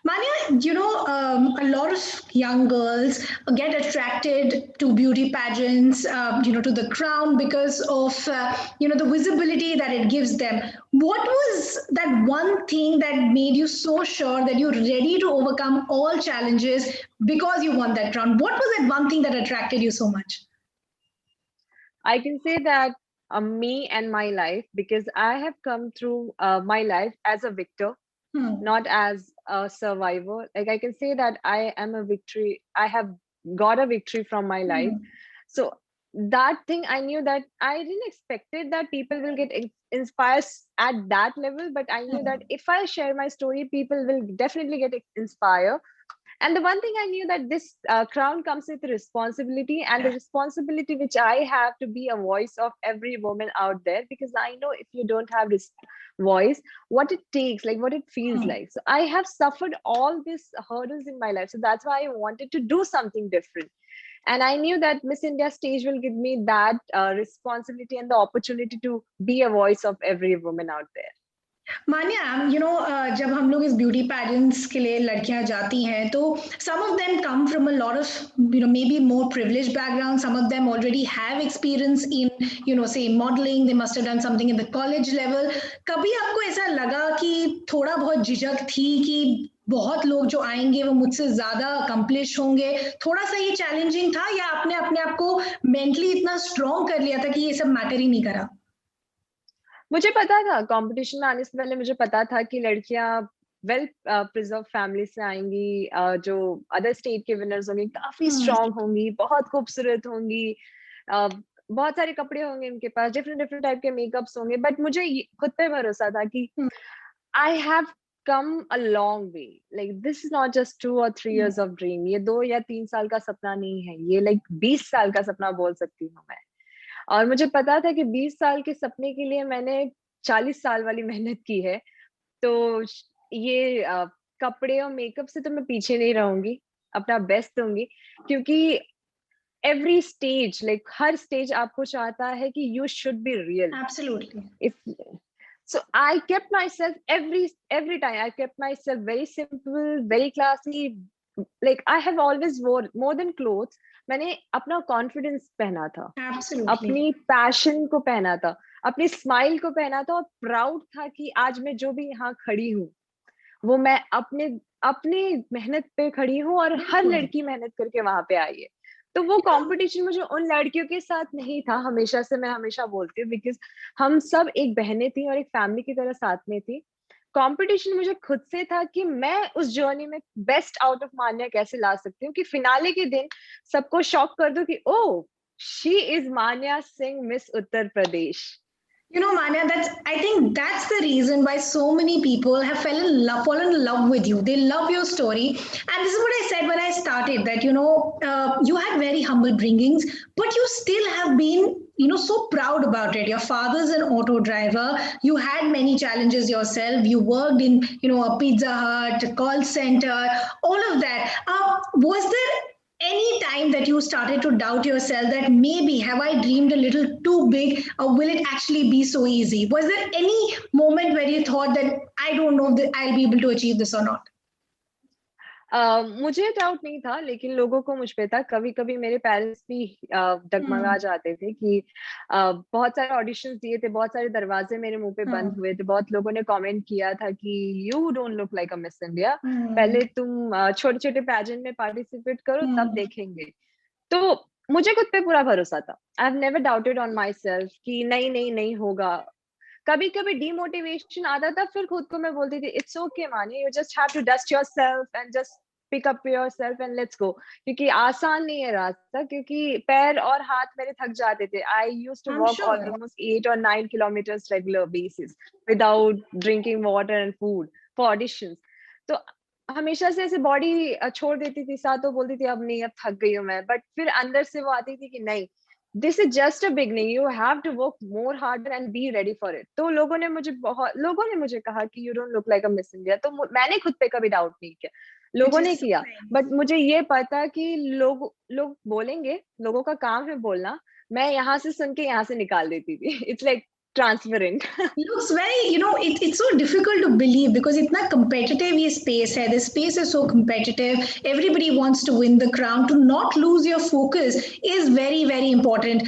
Manya, a lot of young girls get attracted to beauty pageants, to the crown because of, the visibility that it gives them. What was that one thing that made you so sure that you're ready to overcome all challenges because you won that crown? What was that one thing that attracted you so much? I can say that me and my life, because I have come through my life as a victor, Hmm. not as a survivor. Like I can say that I am a victory. I have got a victory from my life. Hmm. So that thing I knew that I didn't expect it that people will get inspired at that level, but I knew that Hmm. if I share my story, people will definitely get inspired. And the one thing I knew that this crown comes with responsibility, and the Yeah. responsibility which I have to be a voice of every woman out there, because I know if you don't have this voice, what it takes, like what it feels Hmm. like. So I have suffered all these hurdles in my life, so that's why I wanted to do something different. And I knew that Miss India stage will give me that responsibility and the opportunity to be a voice of every woman out there. मान्या जब हम लोग इस beauty pageants के लिए लड़कियां जाती हैं तो some of them come from a lot of maybe more privileged background. Some of them already have experience in say modeling. They must have done something in the college level. कभी आपको ऐसा लगा कि थोड़ा बहुत झिझक थी कि बहुत लोग जो आएंगे वो मुझसे ज्यादा अकम्प्लिश होंगे, थोड़ा सा ये चैलेंजिंग था, या आपने अपने आप को मेंटली इतना स्ट्रांग कर लिया था कि ये सब मैटर ही नहीं करा? मुझे पता था, कंपटीशन में आने से पहले मुझे पता था कि लड़कियां वेल प्रिजर्व फैमिली से आएंगी, जो अदर स्टेट के विनर्स होंगी काफी हम्म. स्ट्रांग होंगी, बहुत खूबसूरत होंगी, अ, बहुत सारे कपड़े होंगे उनके पास, डिफरेंट डिफरेंट टाइप के मेकअप्स होंगे, बट मुझे खुद पे भरोसा था कि I have come a long way, like this is not just 2 or 3 years of dream, ये 2 या 3 साल का सपना नहीं है, ये लाइक 20 साल का सपना बोल सकती हूँ मैं। और मुझे पता था कि 20 साल के सपने के लिए मैंने 40 साल वाली मेहनत की है। तो ये कपड़े और मेकअप से तो मैं पीछे नहीं रहूँगी, अपना बेस्ट दूँगी, क्योंकि एवरी स्टेज, लाइक हर स्टेज आपको चाहता है कि you should be real. Absolutely. If So I kept myself every time. I kept myself very simple, very classy. Like I have always wore more than clothes. मैंने अपना confidence पहना था, Absolutely. अपनी passion को पहना था, अपनी स्माइल को पहना था, और प्राउड था कि आज मैं जो भी यहाँ खड़ी हूँ वो मैं अपने अपने मेहनत पे खड़ी हूँ, और हर बिल्कुल. लड़की मेहनत करके वहां पे आई है। तो वो कंपटीशन मुझे उन लड़कियों के साथ नहीं था, हमेशा से मैं हमेशा बोलती हूँ, बिकॉज हम सब एक बहनें थी और एक फैमिली की तरह साथ में थी। कंपटीशन मुझे खुद से था कि मैं उस जर्नी में बेस्ट आउट ऑफ मान्या कैसे ला सकती हूँ, कि फिनाले के दिन सबको शॉक कर दूं कि oh, she is Manya Singh, miss Uttar Pradesh. Manya, I think that's the reason why so many people have fallen in love with you. They love your story, and this is what I said when I started. That you had very humble bringings, but you still have been, so proud about it. Your father's an auto driver. You had many challenges yourself. You worked in, a Pizza Hut, a call center, all of that. Was there any time that you started to doubt yourself that maybe have I dreamed a little too big, or will it actually be so easy? Was there any moment where you thought that I don't know that I'll be able to achieve this or not? मुझे doubt नहीं था, लेकिन लोगों को मुझ पे था। कभी कभी मेरे पेरेंट्स भी डगमगा Hmm. जाते थे कि बहुत सारे ऑडिशंस दिए थे, बहुत सारे दरवाजे मेरे मुंह पे बंद Hmm. हुए थे, बहुत लोगों ने कमेंट किया था कि you don't look like a Miss India, Hmm. पहले तुम छोटे छोटे पैजेंट में पार्टिसिपेट करो तब Hmm. देखेंगे। तो मुझे खुद पे पूरा भरोसा था, I have never doubted on my self कि नहीं नहीं नहीं होगा। कभी कभी डिमोटिवेशन आता था, फिर खुद को मैं बोलती थी it's okay Mani, you just have to dust yourself and just pick up yourself and let's go. क्योंकि आसान नहीं है रास्ता, क्योंकि पैर और हाथ मेरे थक जाते थे। I used to I'm walk sure. Almost 8 or 9 kilometers regular basis without drinking water and food for auditions. तो हमेशा से ऐसे बॉडी छोड़ देती थी साथ, तो बोलती थी अब नहीं, अब थक गई हूँ मैं, बट फिर अंदर से वो आती थी कि नहीं, this is just a beginning, you have to work more harder and be ready for it. तो बहुत लोगों ने मुझे कहा कि you don't look like a Miss India, तो मैंने खुद पे कभी डाउट नहीं किया, Which लोगों is ने so किया। nice. बट मुझे ये पता कि लोग लोग बोलेंगे, लोगों का काम है बोलना, मैं यहाँ से सुन के यहाँ से निकाल देती थी। It's like transparent. Looks very, it's so difficult to believe because itna competitive ye space hai. The space is so competitive. Everybody wants to win the crown. To not lose your focus is very, very important.